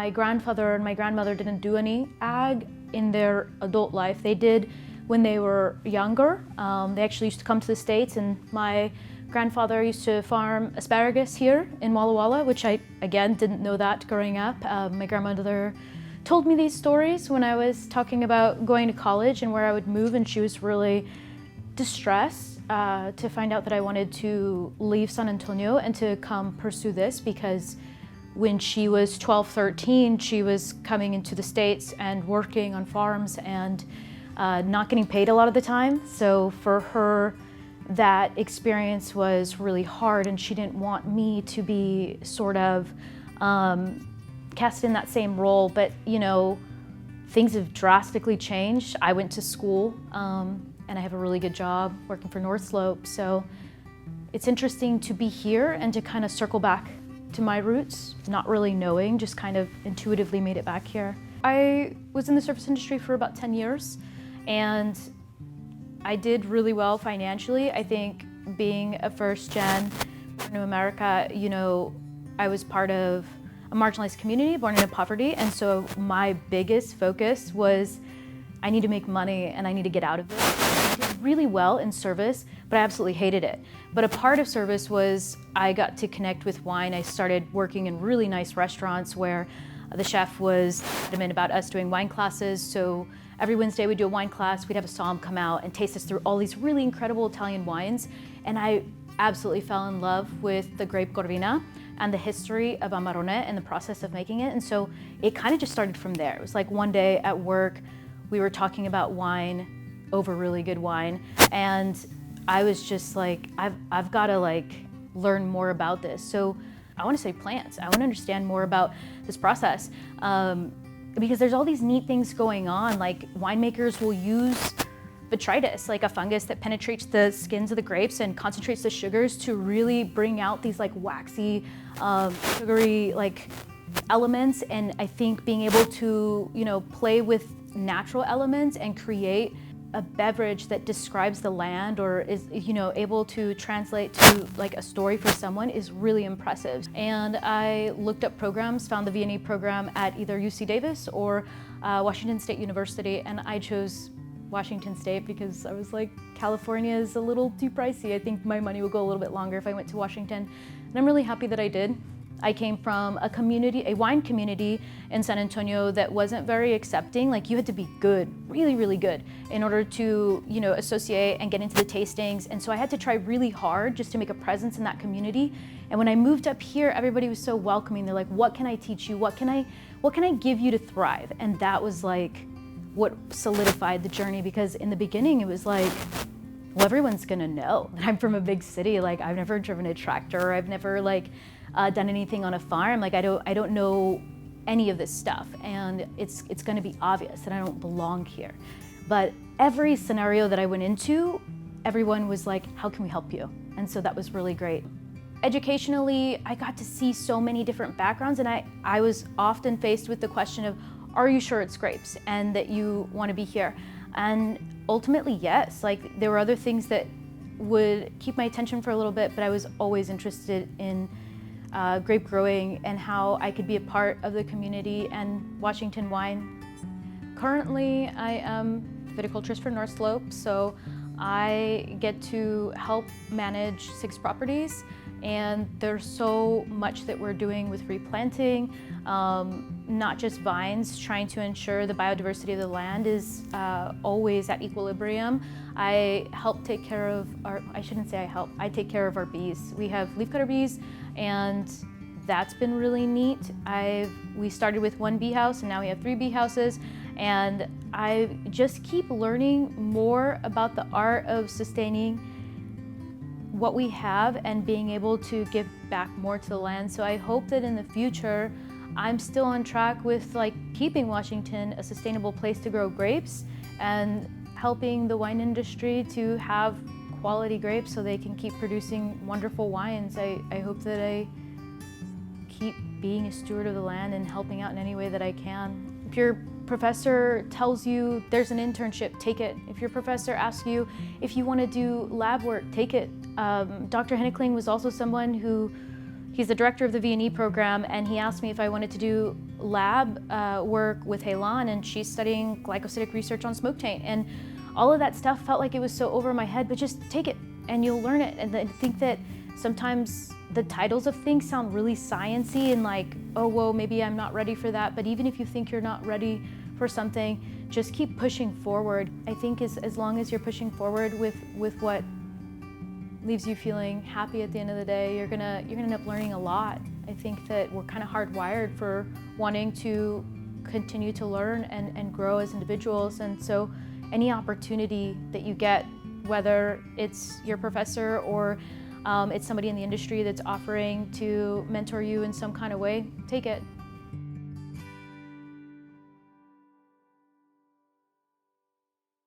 my grandfather and my grandmother didn't do any ag in their adult life. They did when they were younger. They actually used to come to the States, and my grandfather used to farm asparagus here in Walla Walla, which I, again, didn't know that growing up. My grandmother told me these stories when I was talking about going to college and where I would move, and she was really distressed to find out that I wanted to leave San Antonio and to come pursue this, because when she was 12, 13, she was coming into the States and working on farms and not getting paid a lot of the time. So for her, that experience was really hard, and she didn't want me to be sort of cast in that same role. But you know, things have drastically changed. I went to school and I have a really good job working for North Slope. So it's interesting to be here and to kind of circle back to my roots, not really knowing, just kind of intuitively made it back here. I was in the service industry for about 10 years, and I did really well financially. I think being a first-gen born in America, you know, I was part of a marginalized community, born into poverty, and so my biggest focus was I need to make money and I need to get out of this. I did really well in service, but I absolutely hated it. But a part of service was I got to connect with wine. I started working in really nice restaurants where the chef was adamant about us doing wine classes. So every Wednesday we'd do a wine class, we'd have a somm come out and taste us through all these really incredible Italian wines. And I absolutely fell in love with the grape Corvina and the history of Amarone and the process of making it. And so it kind of just started from there. It was like one day at work, we were talking about wine, over really good wine, and I was just like, I've got to like learn more about this. So I want to study plants. I want to understand more about this process because there's all these neat things going on. Like winemakers will use botrytis, like a fungus that penetrates the skins of the grapes and concentrates the sugars to really bring out these like waxy, sugary like elements. And I think being able to, you know, play with natural elements and create a beverage that describes the land or is, you know, able to translate to like a story for someone is really impressive. And I looked up programs, found the V&E program at either UC Davis or Washington State University, and I chose Washington State because I was like, California is a little too pricey. I think my money would go a little bit longer if I went to Washington. And I'm really happy that I did. I came from a community, a wine community in San Antonio that wasn't very accepting. Like you had to be good, really, really good in order to, you know, associate and get into the tastings. And so I had to try really hard just to make a presence in that community. And when I moved up here, everybody was so welcoming. They're like, what can I teach you? What can I give you to thrive? And that was like what solidified the journey, because in the beginning it was like, well, everyone's gonna know that I'm from a big city. Like I've never driven a tractor. I've never like done anything on a farm. Like I don't know any of this stuff, and it's going to be obvious that I don't belong here. But every scenario that I went into, everyone was like, how can we help you? And so that was really great. Educationally, I got to see so many different backgrounds, and I was often faced with the question of, are you sure it's grapes and that you want to be here? And ultimately, yes. Like there were other things that would keep my attention for a little bit, but I was always interested in grape growing and how I could be a part of the community and Washington wine. Currently, I am viticulturist for North Slope, so I get to help manage 6 properties, and there's so much that we're doing with replanting, not just vines, trying to ensure the biodiversity of the land is always at equilibrium. I help take care of our, I shouldn't say I help, I take care of our bees. We have leafcutter bees, and that's been really neat. We started with 1 bee house, and now we have 3 bee houses, and I just keep learning more about the art of sustaining what we have and being able to give back more to the land. So I hope that in the future, I'm still on track with like keeping Washington a sustainable place to grow grapes and helping the wine industry to have quality grapes so they can keep producing wonderful wines. I hope that I keep being a steward of the land and helping out in any way that I can. If your professor tells you there's an internship, take it. If your professor asks you if you want to do lab work, take it. Dr. Hennickling was also someone who He's the director of the V&E program, and he asked me if I wanted to do lab work with Helan, and she's studying glycosidic research on smoke taint. And all of that stuff felt like it was so over my head, but just take it and you'll learn it. And I think that sometimes the titles of things sound really science-y and like, oh, whoa, maybe I'm not ready for that. But even if you think you're not ready for something, just keep pushing forward. I think as long as you're pushing forward with what leaves you feeling happy at the end of the day, you're gonna end up learning a lot. I think that we're kind of hardwired for wanting to continue to learn and grow as individuals. And so any opportunity that you get, whether it's your professor or it's somebody in the industry that's offering to mentor you in some kind of way, take it.